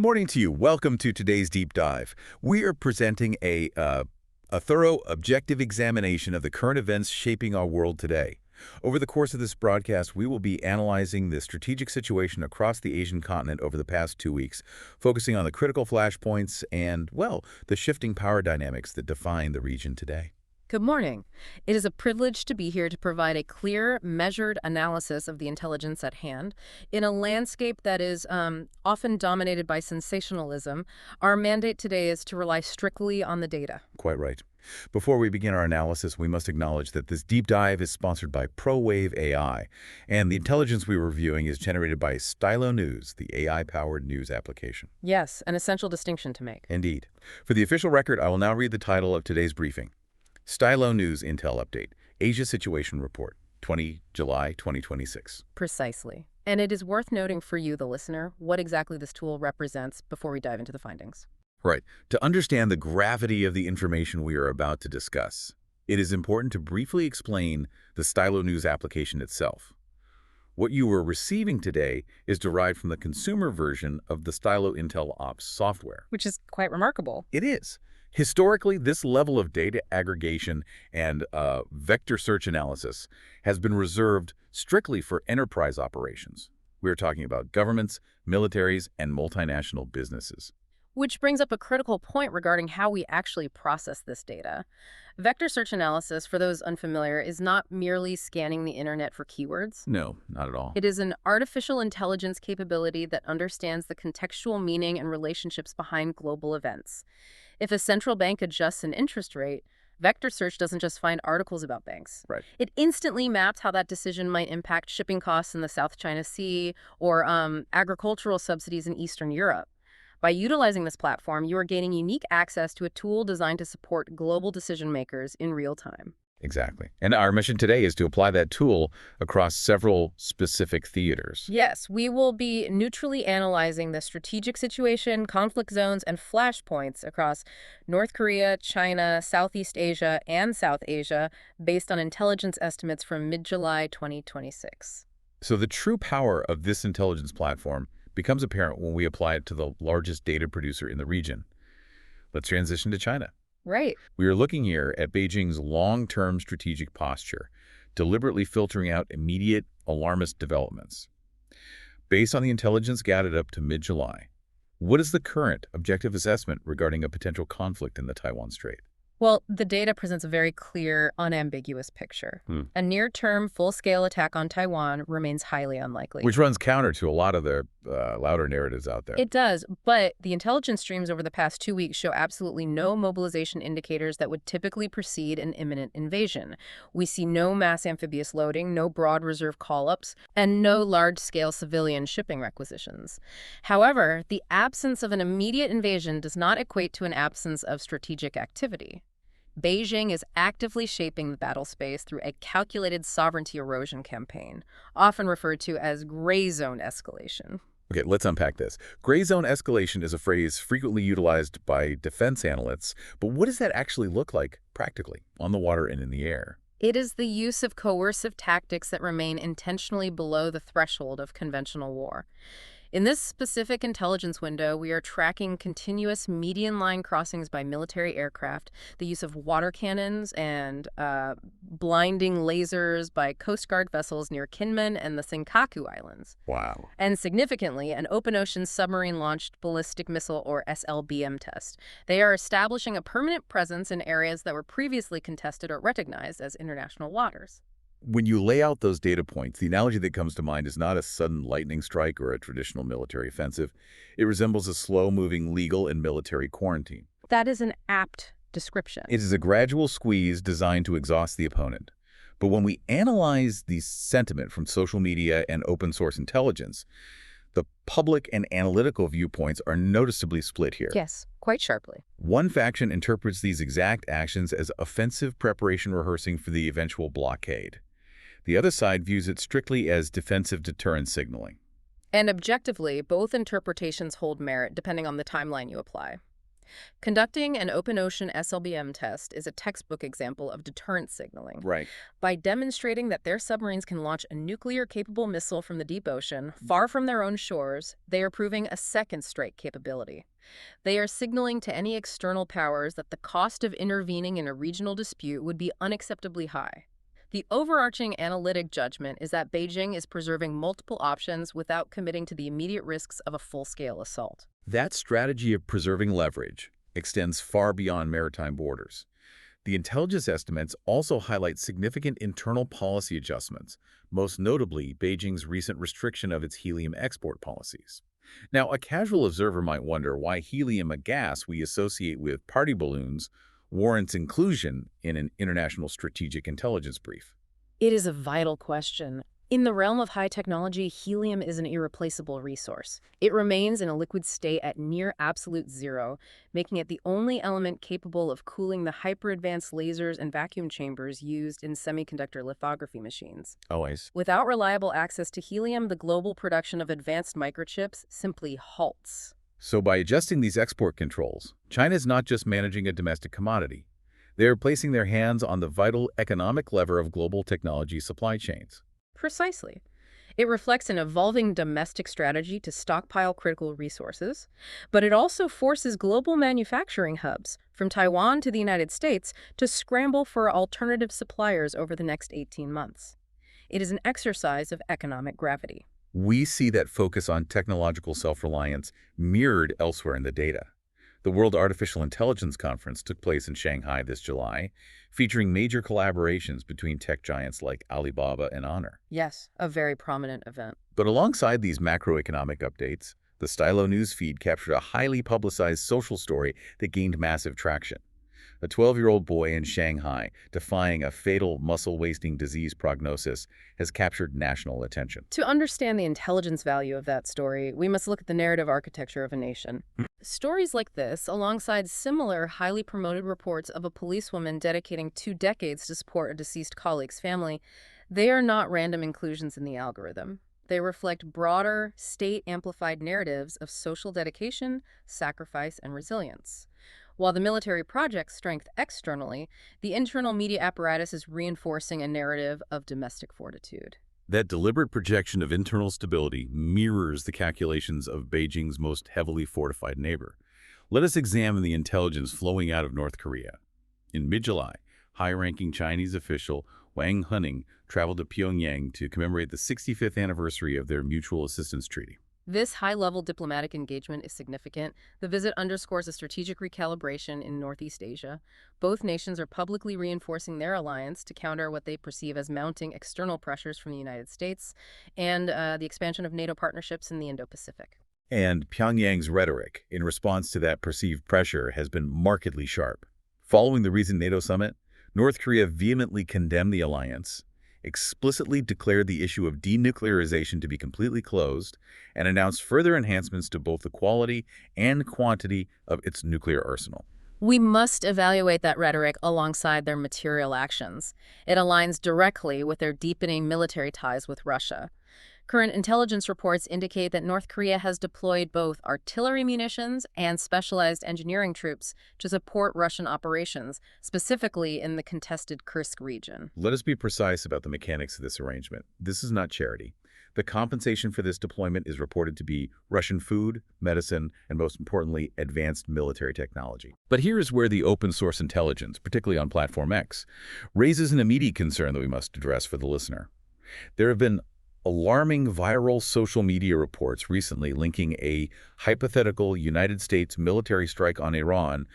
morning to you. Welcome to today's deep dive. We are presenting a thorough, objective examination of the current events shaping our world today. Over the course of this broadcast, we will be analyzing the strategic situation across the Asian continent over the past 2 weeks, focusing on the critical flashpoints and, well, the shifting power dynamics that define the region today. Good morning. It is a privilege to be here to provide a clear, measured analysis of the intelligence at hand. In a landscape that is often dominated by sensationalism, our mandate today is to rely strictly on the data. Quite right. Before we begin our analysis, we must acknowledge that this deep dive is sponsored by ProWave AI, and the intelligence we are reviewing is generated by Stylo News, the AI-powered news application. Yes, an essential distinction to make. Indeed. For the official record, I will now read the title of today's briefing. Stylo News Intel Update, Asia Situation Report, July 2026. Precisely. And it is worth noting for you, the listener, what exactly this tool represents before we dive into the findings. Right. To understand the gravity of the information we are about to discuss, it is important to briefly explain the Stylo News application itself. What you are receiving today is derived from the consumer version of the Stylo Intel Ops software. Which is quite remarkable. It is. Historically, this level of data aggregation and vector search analysis has been reserved strictly for enterprise operations. We are talking about governments, militaries, and multinational businesses. Which brings up a critical point regarding how we actually process this data. Vector search analysis, for those unfamiliar, is not merely scanning the internet for keywords. No, not at all. It is an artificial intelligence capability that understands the contextual meaning and relationships behind global events. If a central bank adjusts an interest rate, vector search doesn't just find articles about banks. Right. It instantly maps how that decision might impact shipping costs in the South China Sea or agricultural subsidies in Eastern Europe. By utilizing this platform, you are gaining unique access to a tool designed to support global decision makers in real time. Exactly. And our mission today is to apply that tool across several specific theaters. Yes, we will be neutrally analyzing the strategic situation, conflict zones, and flashpoints across North Korea, China, Southeast Asia, and South Asia based on intelligence estimates from mid-July 2026. So the true power of this intelligence platform becomes apparent when we apply it to the largest data producer in the region. Let's transition to China. Right. We are looking here at Beijing's long-term strategic posture, deliberately filtering out immediate alarmist developments. Based on the intelligence gathered up to mid-July, what is the current objective assessment regarding a potential conflict in the Taiwan Strait? Well, the data presents a very clear, unambiguous picture. A near-term, full-scale attack on Taiwan remains highly unlikely. Which runs counter to a lot of the louder narratives out there. It does, but the intelligence streams over the past 2 weeks show absolutely no mobilization indicators that would typically precede an imminent invasion. We see no mass amphibious loading, no broad reserve call-ups, and no large-scale civilian shipping requisitions. However, the absence of an immediate invasion does not equate to an absence of strategic activity. Beijing is actively shaping the battle space through a calculated sovereignty erosion campaign, often referred to as gray zone escalation. Okay, let's unpack this. Gray zone escalation is a phrase frequently utilized by defense analysts, but what does that actually look like practically on the water and in the air? It is the use of coercive tactics that remain intentionally below the threshold of conventional war. In this specific intelligence window, we are tracking continuous median line crossings by military aircraft, the use of water cannons and blinding lasers by Coast Guard vessels near Kinmen and the Senkaku Islands. Wow. And significantly, an open ocean submarine-launched ballistic missile, or SLBM, test. They are establishing a permanent presence in areas that were previously contested or recognized as international waters. When you lay out those data points, the analogy that comes to mind is not a sudden lightning strike or a traditional military offensive. It resembles a slow-moving legal and military quarantine. That is an apt description. It is a gradual squeeze designed to exhaust the opponent. But when we analyze the sentiment from social media and open-source intelligence, the public and analytical viewpoints are noticeably split here. Yes, quite sharply. One faction interprets these exact actions as offensive preparation rehearsing for the eventual blockade. The other side views it strictly as defensive deterrence signaling. And objectively, both interpretations hold merit depending on the timeline you apply. Conducting an open ocean SLBM test is a textbook example of deterrent signaling. Right. By demonstrating that their submarines can launch a nuclear-capable missile from the deep ocean, far from their own shores, they are proving a second strike capability. They are signaling to any external powers that the cost of intervening in a regional dispute would be unacceptably high. The overarching analytic judgment is that Beijing is preserving multiple options without committing to the immediate risks of a full-scale assault. That strategy of preserving leverage extends far beyond maritime borders. The intelligence estimates also highlight significant internal policy adjustments, most notably Beijing's recent restriction of its helium export policies. Now, a casual observer might wonder why helium, a gas we associate with party balloons, warrants inclusion in an international strategic intelligence brief. It is a vital question. In the realm of high technology, helium is an irreplaceable resource. It remains in a liquid state at near absolute zero, making it the only element capable of cooling the hyper-advanced lasers and vacuum chambers used in semiconductor lithography machines. Always. Without reliable access to helium, the global production of advanced microchips simply halts. So by adjusting these export controls, China is not just managing a domestic commodity. They are placing their hands on the vital economic lever of global technology supply chains. Precisely. It reflects an evolving domestic strategy to stockpile critical resources, but it also forces global manufacturing hubs, from Taiwan to the United States, to scramble for alternative suppliers over the next 18 months. It is an exercise of economic gravity. We see that focus on technological self-reliance mirrored elsewhere in the data. The World Artificial Intelligence Conference took place in Shanghai this July, featuring major collaborations between tech giants like Alibaba and Honor. Yes, a very prominent event. But alongside these macroeconomic updates, the Stylo News feed captured a highly publicized social story that gained massive traction. A 12-year-old boy in Shanghai, defying a fatal muscle-wasting disease prognosis, has captured national attention. To understand the intelligence value of that story, we must look at the narrative architecture of a nation. Stories like this, alongside similar highly promoted reports of a policewoman dedicating 2 decades to support a deceased colleague's family, they are not random inclusions in the algorithm. They reflect broader, state-amplified narratives of social dedication, sacrifice, and resilience. While the military projects strength externally, the internal media apparatus is reinforcing a narrative of domestic fortitude. That deliberate projection of internal stability mirrors the calculations of Beijing's most heavily fortified neighbor. Let us examine the intelligence flowing out of North Korea. In mid-July, high-ranking Chinese official Wang Huning traveled to Pyongyang to commemorate the 65th anniversary of their mutual assistance treaty. This high-level diplomatic engagement is significant. The visit underscores a strategic recalibration in Northeast Asia. Both nations are publicly reinforcing their alliance to counter what they perceive as mounting external pressures from the United States and the expansion of NATO partnerships in the Indo-Pacific. And Pyongyang's rhetoric in response to that perceived pressure has been markedly sharp. Following the recent NATO summit, North Korea vehemently condemned the alliance, explicitly declared the issue of denuclearization to be completely closed, and announced further enhancements to both the quality and quantity of its nuclear arsenal. We must evaluate that rhetoric alongside their material actions. It aligns directly with their deepening military ties with Russia. Current intelligence reports indicate that North Korea has deployed both artillery munitions and specialized engineering troops to support Russian operations, specifically in the contested Kursk region. Let us be precise about the mechanics of this arrangement. This is not charity. The compensation for this deployment is reported to be Russian food, medicine, and most importantly, advanced military technology. But here is where the open source intelligence, particularly on Platform X, raises an immediate concern that we must address for the listener. There have been alarming viral social media reports recently linking a hypothetical United States military strike on Iran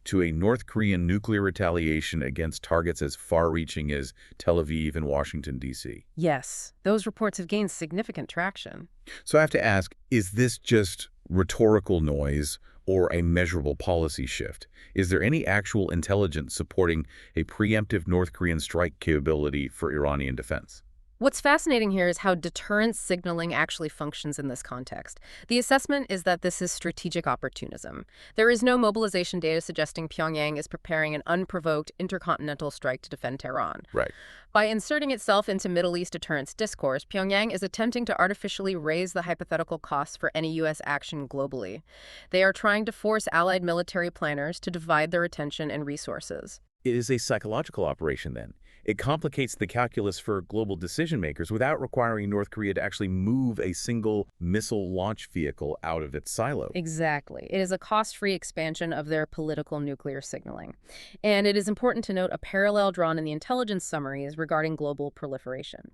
to a North Korean nuclear retaliation against targets as far-reaching as Tel Aviv and Washington, D.C. Yes, those reports have gained significant traction. So I have to ask, is this just rhetorical noise or a measurable policy shift? Is there any actual intelligence supporting a preemptive North Korean strike capability for Iranian defense? What's fascinating here is how deterrence signaling actually functions in this context. The assessment is that this is strategic opportunism. There is no mobilization data suggesting Pyongyang is preparing an unprovoked intercontinental strike to defend Tehran. Right. By inserting itself into Middle East deterrence discourse, Pyongyang is attempting to artificially raise the hypothetical costs for any U.S. action globally. They are trying to force allied military planners to divide their attention and resources. It is a psychological operation, then. It complicates the calculus for global decision makers without requiring North Korea to actually move a single missile launch vehicle out of its silo. Exactly. It is a cost-free expansion of their political nuclear signaling. And it is important to note a parallel drawn in the intelligence summaries regarding global proliferation.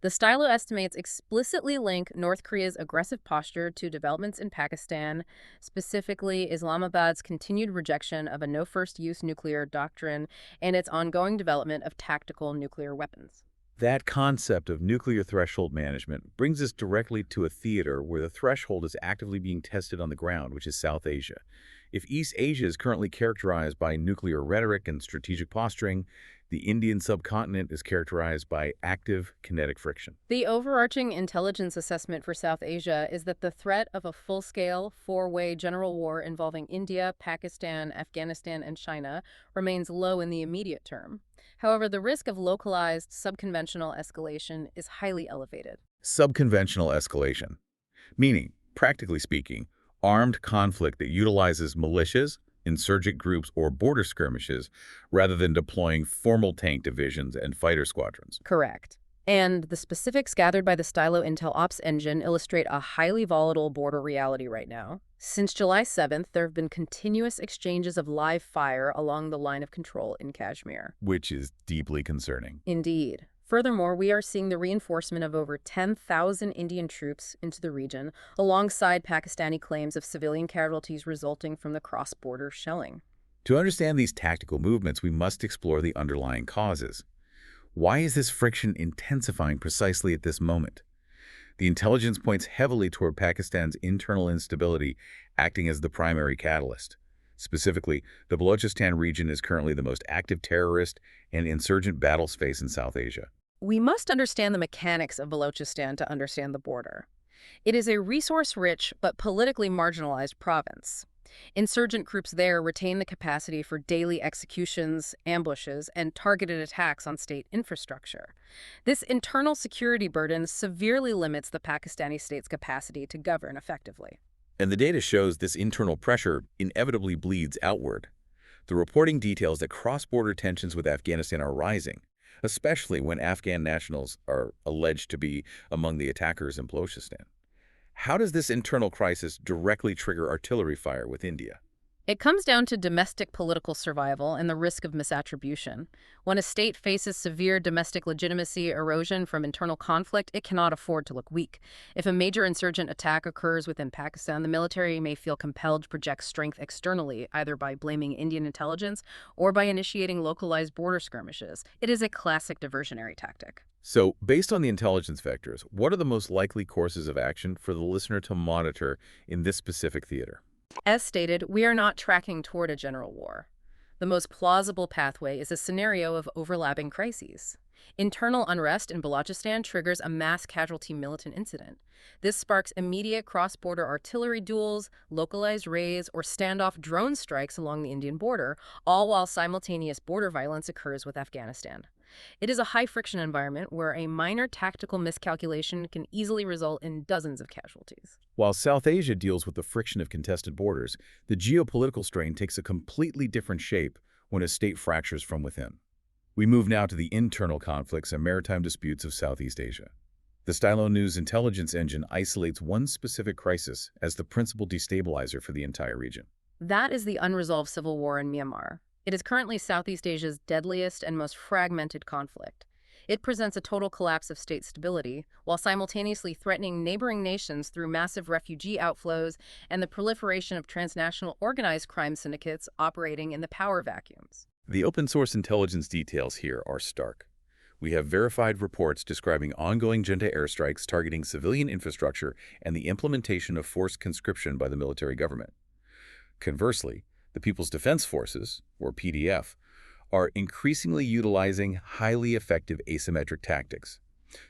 The Stylo estimates explicitly link North Korea's aggressive posture to developments in Pakistan, specifically Islamabad's continued rejection of a no-first-use nuclear doctrine and its ongoing development of tactical nuclear weapons. That concept of nuclear threshold management brings us directly to a theater where the threshold is actively being tested on the ground, which is South Asia. If East Asia is currently characterized by nuclear rhetoric and strategic posturing, the Indian subcontinent is characterized by active kinetic friction. The overarching intelligence assessment for South Asia is that the threat of a full-scale, four-way general war involving India, Pakistan, Afghanistan, and China remains low in the immediate term. However, the risk of localized, subconventional escalation is highly elevated. Subconventional escalation, meaning, practically speaking, armed conflict that utilizes militias, insurgent groups, or border skirmishes rather than deploying formal tank divisions and fighter squadrons. Correct. And the specifics gathered by the Stylo Intel Ops engine illustrate a highly volatile border reality right now. Since July 7th, there have been continuous exchanges of live fire along the line of control in Kashmir. Which is deeply concerning. Indeed. Furthermore, we are seeing the reinforcement of over 10,000 Indian troops into the region, alongside Pakistani claims of civilian casualties resulting from the cross-border shelling. To understand these tactical movements, we must explore the underlying causes. Why is this friction intensifying precisely at this moment? The intelligence points heavily toward Pakistan's internal instability acting as the primary catalyst. Specifically, the Balochistan region is currently the most active terrorist and insurgent battle space in South Asia. We must understand the mechanics of Balochistan to understand the border. It is a resource-rich but politically marginalized province. Insurgent groups there retain the capacity for daily executions, ambushes, and targeted attacks on state infrastructure. This internal security burden severely limits the Pakistani state's capacity to govern effectively. And the data shows this internal pressure inevitably bleeds outward. The reporting details that cross-border tensions with Afghanistan are rising, especially when Afghan nationals are alleged to be among the attackers in Balochistan. How does this internal crisis directly trigger artillery fire with India? It comes down to domestic political survival and the risk of misattribution. When a state faces severe domestic legitimacy erosion from internal conflict, it cannot afford to look weak. If a major insurgent attack occurs within Pakistan, the military may feel compelled to project strength externally, either by blaming Indian intelligence or by initiating localized border skirmishes. It is a classic diversionary tactic. So, based on the intelligence vectors, what are the most likely courses of action for the listener to monitor in this specific theater? As stated, we are not tracking toward a general war. The most plausible pathway is a scenario of overlapping crises. Internal unrest in Balochistan triggers a mass casualty militant incident. This sparks immediate cross-border artillery duels, localized raids, or standoff drone strikes along the Indian border, all while simultaneous border violence occurs with Afghanistan. It is a high-friction environment where a minor tactical miscalculation can easily result in dozens of casualties. While South Asia deals with the friction of contested borders, the geopolitical strain takes a completely different shape when a state fractures from within. We move now to the internal conflicts and maritime disputes of Southeast Asia. The Stylo News intelligence engine isolates one specific crisis as the principal destabilizer for the entire region. That is the unresolved civil war in Myanmar. It is currently Southeast Asia's deadliest and most fragmented conflict. It presents a total collapse of state stability, while simultaneously threatening neighboring nations through massive refugee outflows and the proliferation of transnational organized crime syndicates operating in the power vacuums. The open-source intelligence details here are stark. We have verified reports describing ongoing junta airstrikes targeting civilian infrastructure and the implementation of forced conscription by the military government. Conversely, the People's Defense Forces, or PDF, are increasingly utilizing highly effective asymmetric tactics.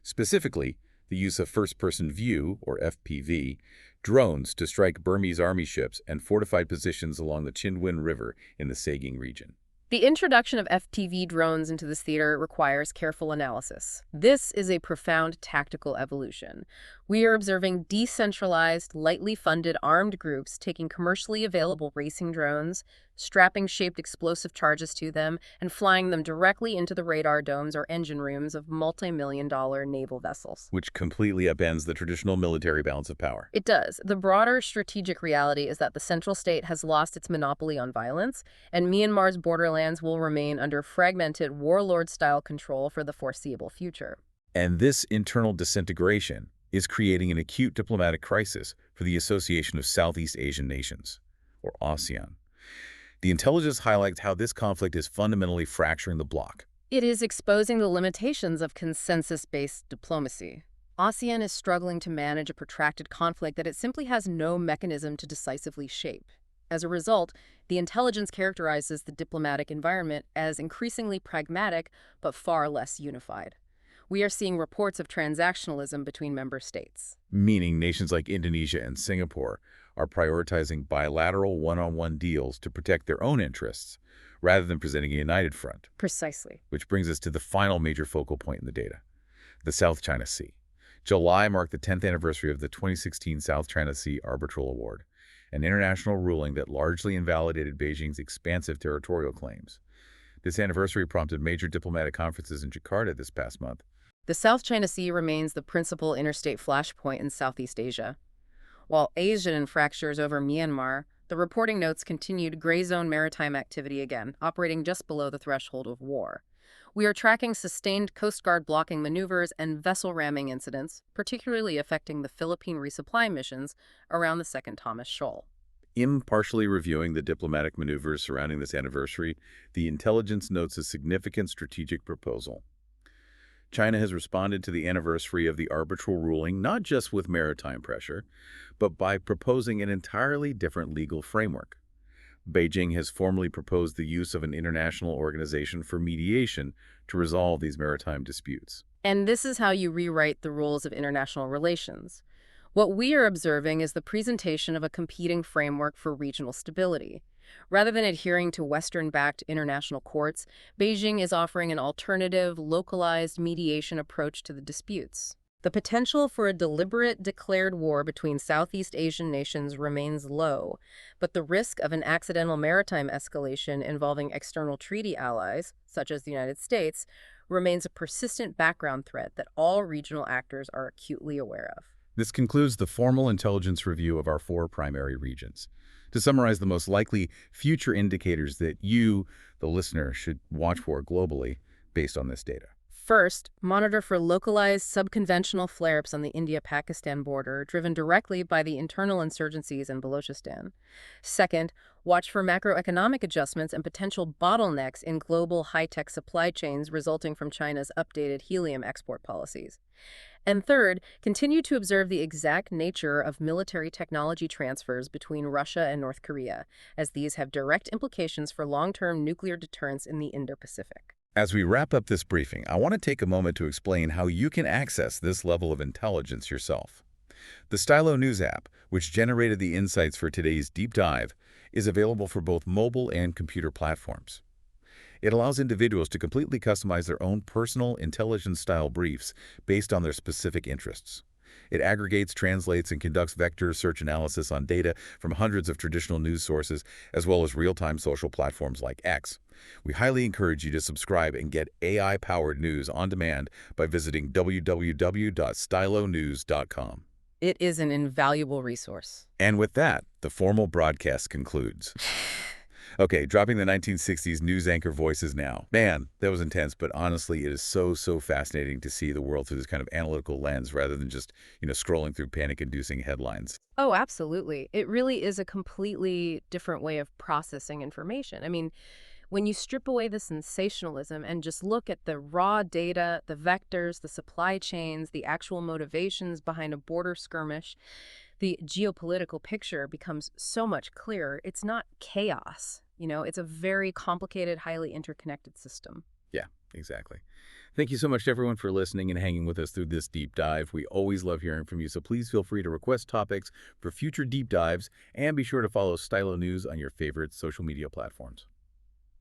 Specifically, the use of first-person view, or FPV, drones to strike Burmese army ships and fortified positions along the Chinwin River in the Saging region. The introduction of FPV drones into this theater requires careful analysis. This is a profound tactical evolution. We are observing decentralized, lightly funded armed groups taking commercially available racing drones, strapping shaped explosive charges to them, and flying them directly into the radar domes or engine rooms of multi-million-dollar naval vessels. Which completely upends the traditional military balance of power. It does. The broader strategic reality is that the central state has lost its monopoly on violence, and Myanmar's borderlands will remain under fragmented warlord-style control for the foreseeable future. And this internal disintegration is creating an acute diplomatic crisis for the Association of Southeast Asian Nations, or ASEAN. The intelligence highlights how this conflict is fundamentally fracturing the bloc. It is exposing the limitations of consensus-based diplomacy. ASEAN is struggling to manage a protracted conflict that it simply has no mechanism to decisively shape. As a result, the intelligence characterizes the diplomatic environment as increasingly pragmatic but far less unified. We are seeing reports of transactionalism between member states. Meaning nations like Indonesia and Singapore are prioritizing bilateral one-on-one deals to protect their own interests, rather than presenting a united front. Precisely. Which brings us to the final major focal point in the data, the South China Sea. July marked the 10th anniversary of the 2016 South China Sea Arbitral Award, an international ruling that largely invalidated Beijing's expansive territorial claims. This anniversary prompted major diplomatic conferences in Jakarta this past month. The South China Sea remains the principal interstate flashpoint in Southeast Asia. While Asian fractures over Myanmar, the reporting notes continued gray zone maritime activity again, operating just below the threshold of war. We are tracking sustained Coast Guard blocking maneuvers and vessel ramming incidents, particularly affecting the Philippine resupply missions around the Second Thomas Shoal. Impartially reviewing the diplomatic maneuvers surrounding this anniversary, the intelligence notes a significant strategic proposal. China has responded to the anniversary of the arbitral ruling not just with maritime pressure, but by proposing an entirely different legal framework. Beijing has formally proposed the use of an international organization for mediation to resolve these maritime disputes. And this is how you rewrite the rules of international relations. What we are observing is the presentation of a competing framework for regional stability. Rather than adhering to Western-backed international courts, Beijing is offering an alternative, localized mediation approach to the disputes. The potential for a deliberate, declared war between Southeast Asian nations remains low, but the risk of an accidental maritime escalation involving external treaty allies, such as the United States, remains a persistent background threat that all regional actors are acutely aware of. This concludes the formal intelligence review of our 4 primary regions. To summarize the most likely future indicators that you, the listener, should watch for globally based on this data. First, monitor for localized subconventional flare-ups on the India-Pakistan border, driven directly by the internal insurgencies in Balochistan. Second, watch for macroeconomic adjustments and potential bottlenecks in global high-tech supply chains resulting from China's updated helium export policies. And third, continue to observe the exact nature of military technology transfers between Russia and North Korea, as these have direct implications for long-term nuclear deterrence in the Indo-Pacific. As we wrap up this briefing, I want to take a moment to explain how you can access this level of intelligence yourself. The Stylo News app, which generated the insights for today's deep dive, is available for both mobile and computer platforms. It allows individuals to completely customize their own personal intelligence-style briefs based on their specific interests. It aggregates, translates, and conducts vector search analysis on data from hundreds of traditional news sources, as well as real-time social platforms like X. We highly encourage you to subscribe and get AI-powered news on demand by visiting www.stylonews.com. It is an invaluable resource. And with that, the formal broadcast concludes. Okay, dropping the 1960s news anchor voices now. Man, that was intense, but honestly, it is so fascinating to see the world through this kind of analytical lens rather than just, scrolling through panic-inducing headlines. Oh, absolutely. It really is a completely different way of processing information. I mean, when you strip away the sensationalism and just look at the raw data, the vectors, the supply chains, the actual motivations behind a border skirmish, the geopolitical picture becomes so much clearer. It's not chaos. It's a very complicated, highly interconnected system. Yeah, exactly. Thank you so much to everyone for listening and hanging with us through this deep dive. We always love hearing from you, so please feel free to request topics for future deep dives, and be sure to follow Stylo News on your favorite social media platforms.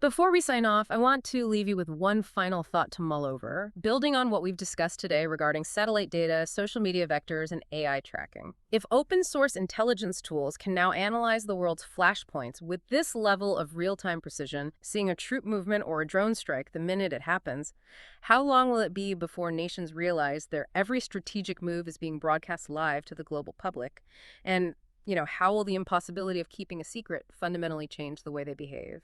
Before we sign off, I want to leave you with one final thought to mull over, building on what we've discussed today regarding satellite data, social media vectors, and AI tracking. If open source intelligence tools can now analyze the world's flashpoints with this level of real-time precision, seeing a troop movement or a drone strike the minute it happens, how long will it be before nations realize their every strategic move is being broadcast live to the global public? And, how will the impossibility of keeping a secret fundamentally change the way they behave?